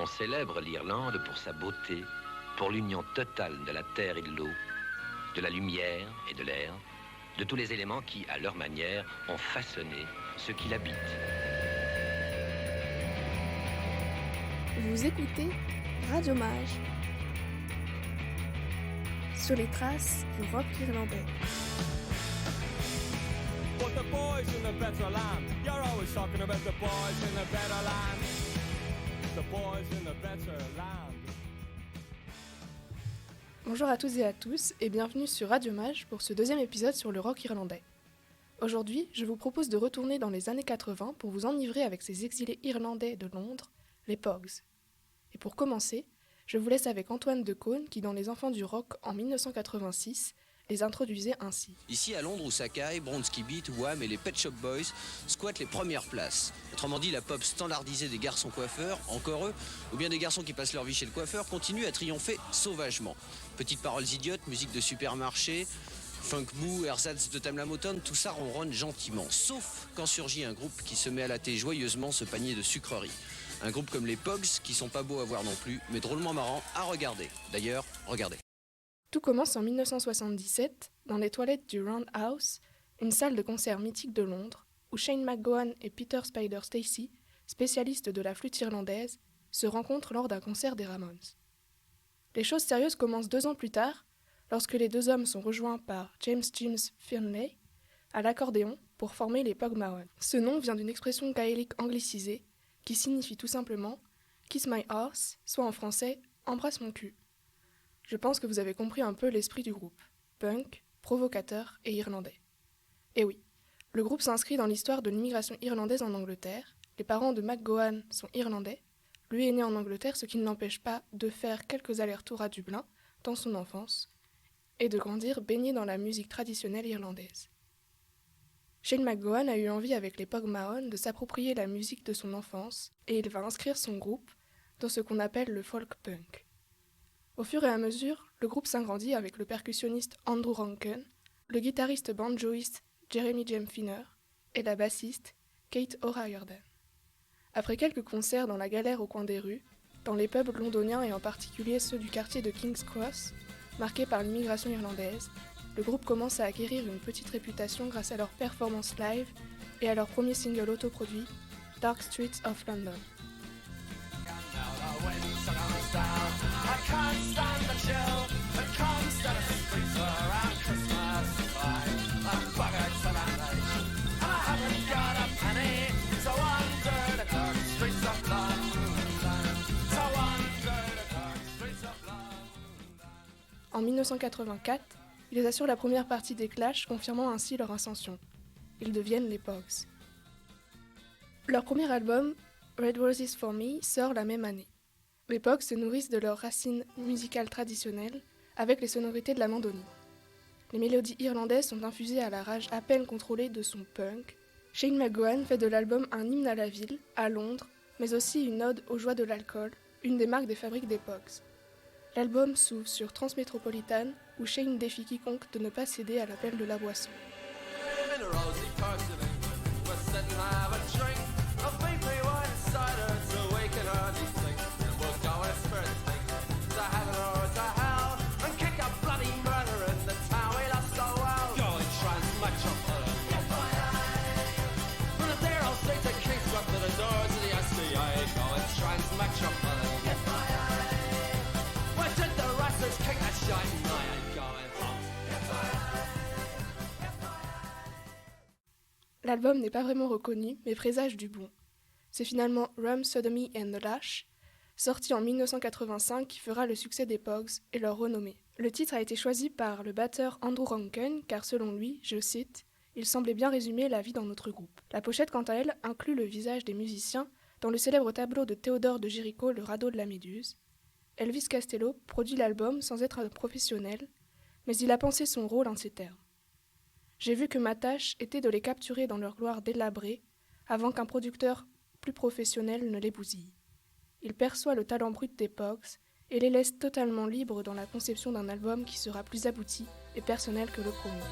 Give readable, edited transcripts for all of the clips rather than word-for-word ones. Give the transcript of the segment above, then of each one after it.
On célèbre l'Irlande pour sa beauté, pour l'union totale de la terre et de l'eau, de la lumière et de l'air, de tous les éléments qui, à leur manière, ont façonné ce qui l'habite. Vous écoutez Radio Mage, sur les traces du rock irlandais. But the boys in the better land, you're always talking about the boys in the better land. The boys in the better land. Bonjour à toutes et à tous et bienvenue sur Radio Mage pour ce deuxième épisode sur le rock irlandais. Aujourd'hui, je vous propose de retourner dans les années 80 pour vous enivrer avec ces exilés irlandais de Londres, les Pogues. Et pour commencer, je vous laisse avec Antoine Decaune qui, dans Les Enfants du Rock en 1986, les introduisait ainsi. Ici à Londres où Sakai, Bronski Beat, Wham et les Pet Shop Boys squattent les premières places. Autrement dit, la pop standardisée des garçons coiffeurs, encore eux, ou bien des garçons qui passent leur vie chez le coiffeur, continue à triompher sauvagement. Petites paroles idiotes, musique de supermarché, funk mou, ersatz de Tamla Motown, tout ça ronronne gentiment. Sauf quand surgit un groupe qui se met à latter joyeusement ce panier de sucreries. Un groupe comme les Pogues, qui sont pas beaux à voir non plus, mais drôlement marrants à regarder. D'ailleurs, regardez. Tout commence en 1977, dans les toilettes du Roundhouse, une salle de concert mythique de Londres, où Shane MacGowan et Peter Spider Stacey, spécialistes de la flûte irlandaise, se rencontrent lors d'un concert des Ramones. Les choses sérieuses commencent 2 ans plus tard, lorsque les deux hommes sont rejoints par James Finlay à l'accordéon pour former les Pogue Mahone. Ce nom vient d'une expression gaélique anglicisée qui signifie tout simplement « kiss my arse », soit en français « embrasse mon cul ». Je pense que vous avez compris un peu l'esprit du groupe, punk, provocateur et irlandais. Et oui, le groupe s'inscrit dans l'histoire de l'immigration irlandaise en Angleterre, les parents de MacGowan sont irlandais, lui est né en Angleterre, ce qui ne l'empêche pas de faire quelques allers-retours à Dublin dans son enfance, et de grandir baigné dans la musique traditionnelle irlandaise. Shane MacGowan a eu envie avec les Pogue Mahone de s'approprier la musique de son enfance, et il va inscrire son groupe dans ce qu'on appelle le folk punk. Au fur et à mesure, le groupe s'agrandit avec le percussionniste Andrew Rankin, le guitariste banjoïste Jeremy James Finner et la bassiste Kate O'Riordan. Après quelques concerts dans la galère au coin des rues, dans les pubs londoniens et en particulier ceux du quartier de King's Cross, marqués par l'immigration irlandaise, le groupe commence à acquérir une petite réputation grâce à leurs performances live et à leur premier single autoproduit, Dark Streets of London. I can't stand the chill that comes to the streets around Christmas time. I'm buggered for that age, and I haven't got a penny to wander the dark streets of London. To wander the dark streets of London. En 1984, ils assurent la première partie des Clash, confirmant ainsi leur ascension. Ils deviennent les Pogues. Leur premier album, Red Roses for Me, sort la même année. Les Pogues se nourrissent de leurs racines musicales traditionnelles avec les sonorités de la mandoline. Les mélodies irlandaises sont infusées à la rage à peine contrôlée de son punk. Shane MacGowan fait de l'album un hymne à la ville, à Londres, mais aussi une ode aux joies de l'alcool, une des marques des fabriques des Pogues. L'album s'ouvre sur Transmétropolitan, où Shane défie quiconque de ne pas céder à l'appel de la boisson. L'album n'est pas vraiment reconnu, mais présage du bon. C'est finalement Rum, Sodomy and the Lash, sorti en 1985, qui fera le succès des Pogues et leur renommée. Le titre a été choisi par le batteur Andrew Rankin, car selon lui, je cite, « il semblait bien résumer la vie dans notre groupe ». La pochette, quant à elle, inclut le visage des musiciens dans le célèbre tableau de Théodore de Géricault, Le radeau de la Méduse. Elvis Costello produit l'album sans être un professionnel, mais il a pensé son rôle en ces termes. J'ai vu que ma tâche était de les capturer dans leur gloire délabrée, avant qu'un producteur plus professionnel ne les bousille. Il perçoit le talent brut des Pogues et les laisse totalement libres dans la conception d'un album qui sera plus abouti et personnel que le premier.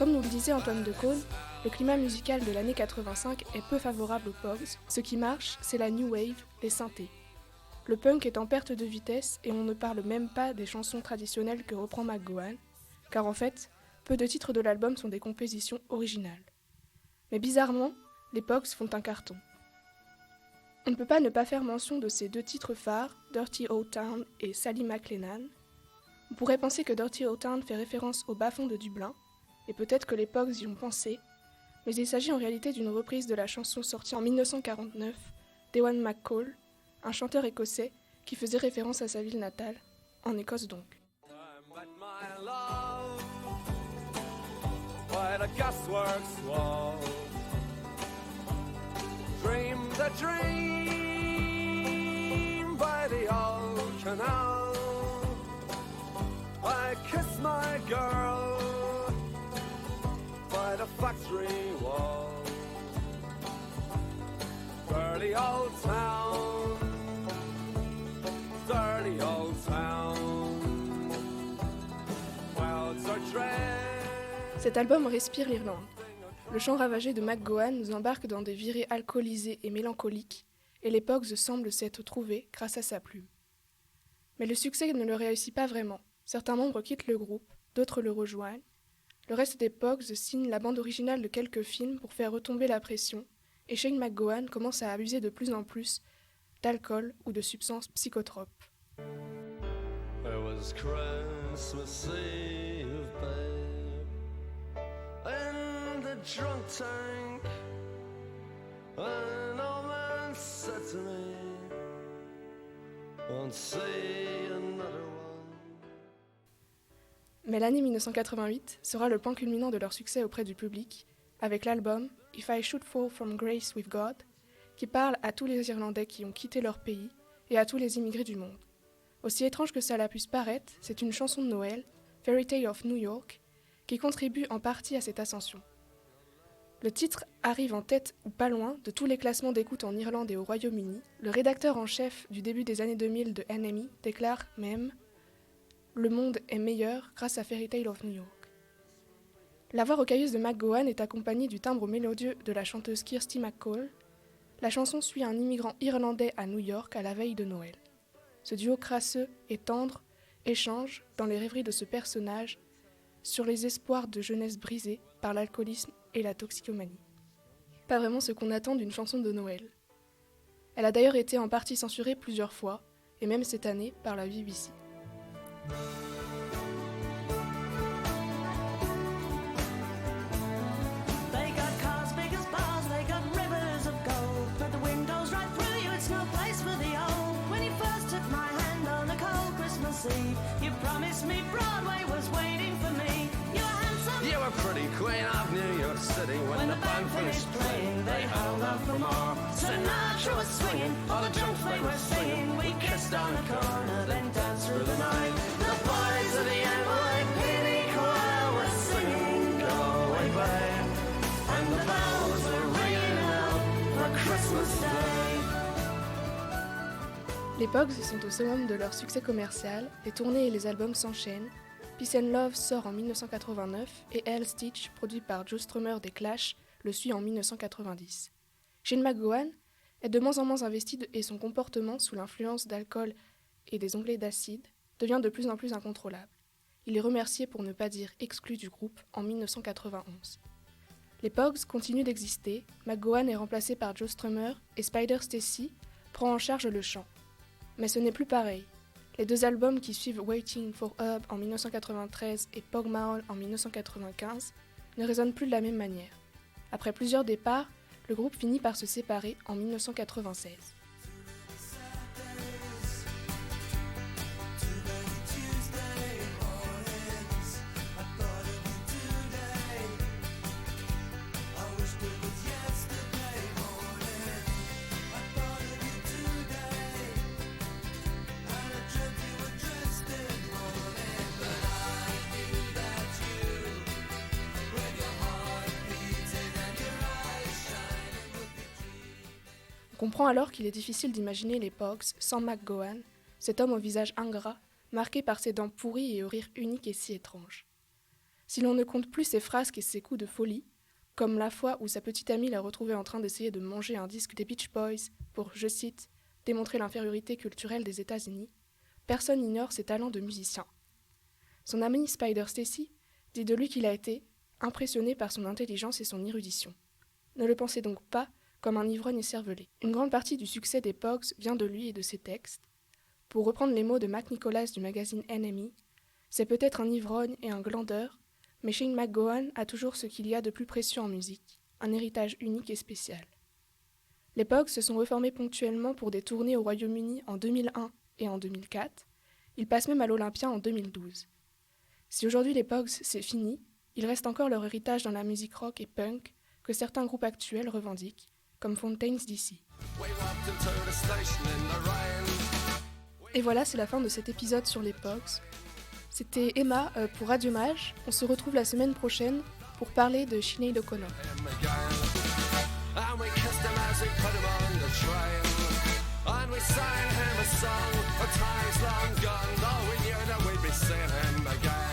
Comme nous le disait Antoine Decaune, le climat musical de l'année 85 est peu favorable aux Pogs. Ce qui marche, c'est la new wave, les synthés. Le punk est en perte de vitesse et on ne parle même pas des chansons traditionnelles que reprend McGowan, car en fait, peu de titres de l'album sont des compositions originales. Mais bizarrement, les Pogs font un carton. On ne peut pas ne pas faire mention de ces deux titres phares, Dirty Old Town et Sally McLennan. On pourrait penser que Dirty Old Town fait référence au bas-fond de Dublin, et peut-être que les Pogs y ont pensé, mais il s'agit en réalité d'une reprise de la chanson sortie en 1949 d'Ewan McCall, un chanteur écossais qui faisait référence à sa ville natale, en Écosse donc. By the gasworks wall, dreamed a dream by the old canal. I kissed my girl by the factory wall. Dirty old town, dirty old town. Clouds are dread. Cet album respire l'Irlande. Le chant ravagé de McGowan nous embarque dans des virées alcoolisées et mélancoliques, et les Pogs semblent s'être trouvés grâce à sa plume. Mais le succès ne le réussit pas vraiment. Certains membres quittent le groupe, d'autres le rejoignent. Le reste des Pogs signe la bande originale de quelques films pour faire retomber la pression, et Shane McGowan commence à abuser de plus en plus d'alcool ou de substances psychotropes. It was Christmas Eve, babe, in the drunk tank. An old man said to me, won't see another one. Mais l'année 1988 sera le point culminant de leur succès auprès du public, avec l'album If I Should Fall From Grace With God, qui parle à tous les Irlandais qui ont quitté leur pays et à tous les immigrés du monde. Aussi étrange que cela puisse paraître, c'est une chanson de Noël, Fairy Tale of New York, qui contribue en partie à cette ascension. Le titre arrive en tête ou pas loin de tous les classements d'écoute en Irlande et au Royaume-Uni. Le rédacteur en chef du début des années 2000 de NME déclare même « Le monde est meilleur grâce à Fairy Tale of New York ». La voix rocailleuse de McGowan est accompagnée du timbre mélodieux de la chanteuse Kirsty MacColl. La chanson suit un immigrant irlandais à New York à la veille de Noël. Ce duo crasseux et tendre échange, dans les rêveries de ce personnage, sur les espoirs de jeunesse brisés par l'alcoolisme et la toxicomanie. Pas vraiment ce qu'on attend d'une chanson de Noël. Elle a d'ailleurs été en partie censurée plusieurs fois, et même cette année par la BBC. They got cars big as bars, they got rivers of gold. Put the windows right through you, it's no place for the old. When you first took my hand on a cold Christmas Eve, you promised me Broadway was waiting for me. You were handsome, You were pretty queen of New York City. When the band finished playing, they held out for more. Sinatra was swinging, all the junk they were singing. We kissed on the corner, then danced through the night. The boys of the NYPD choir were singing, Go Away Babe. And the bells are ringing out for Christmas Day. Les Pogs sont au summum de leur succès commercial, les tournées et les albums s'enchaînent. Peace and Love sort en 1989 et Hell Stitch, produit par Joe Strummer des Clash, le suit en 1990. Shane McGowan est de moins en moins investi et son comportement, sous l'influence d'alcool et des onglets d'acide, devient de plus en plus incontrôlable. Il est remercié, pour ne pas dire exclu du groupe, en 1991. Les Pogs continuent d'exister, McGowan est remplacé par Joe Strummer et Spider Stacy prend en charge le chant. Mais ce n'est plus pareil. Les deux albums qui suivent Waiting for Herb en 1993 et Pogmahon en 1995 ne résonnent plus de la même manière. Après plusieurs départs, le groupe finit par se séparer en 1996. On comprend alors qu'il est difficile d'imaginer les Pogs sans McGowan, cet homme au visage ingrat, marqué par ses dents pourries et au rire unique et si étrange. Si l'on ne compte plus ses frasques et ses coups de folie, comme la fois où sa petite amie l'a retrouvé en train d'essayer de manger un disque des Beach Boys pour, je cite, démontrer l'infériorité culturelle des États-Unis, personne n'ignore ses talents de musicien. Son ami Spider Stacy dit de lui qu'il a été impressionné par son intelligence et son érudition. Ne le pensez donc pas comme un ivrogne écervelé. Une grande partie du succès des Pogues vient de lui et de ses textes. Pour reprendre les mots de Mac Nicholas du magazine NME, c'est peut-être un ivrogne et un glandeur, mais Shane MacGowan a toujours ce qu'il y a de plus précieux en musique, un héritage unique et spécial. Les Pogues se sont reformés ponctuellement pour des tournées au Royaume-Uni en 2001 et en 2004. Ils passent même à l'Olympia en 2012. Si aujourd'hui les Pogues c'est fini, il reste encore leur héritage dans la musique rock et punk que certains groupes actuels revendiquent, comme Fontaines DC. Et voilà, c'est la fin de cet épisode sur les Pogues. C'était Emma pour Radio Mage. On se retrouve la semaine prochaine pour parler de Sinéad O'Connor. And we kissed him as we put him on the train. And we sang him a song of times long gone, though we knew that we'd be seeing him again.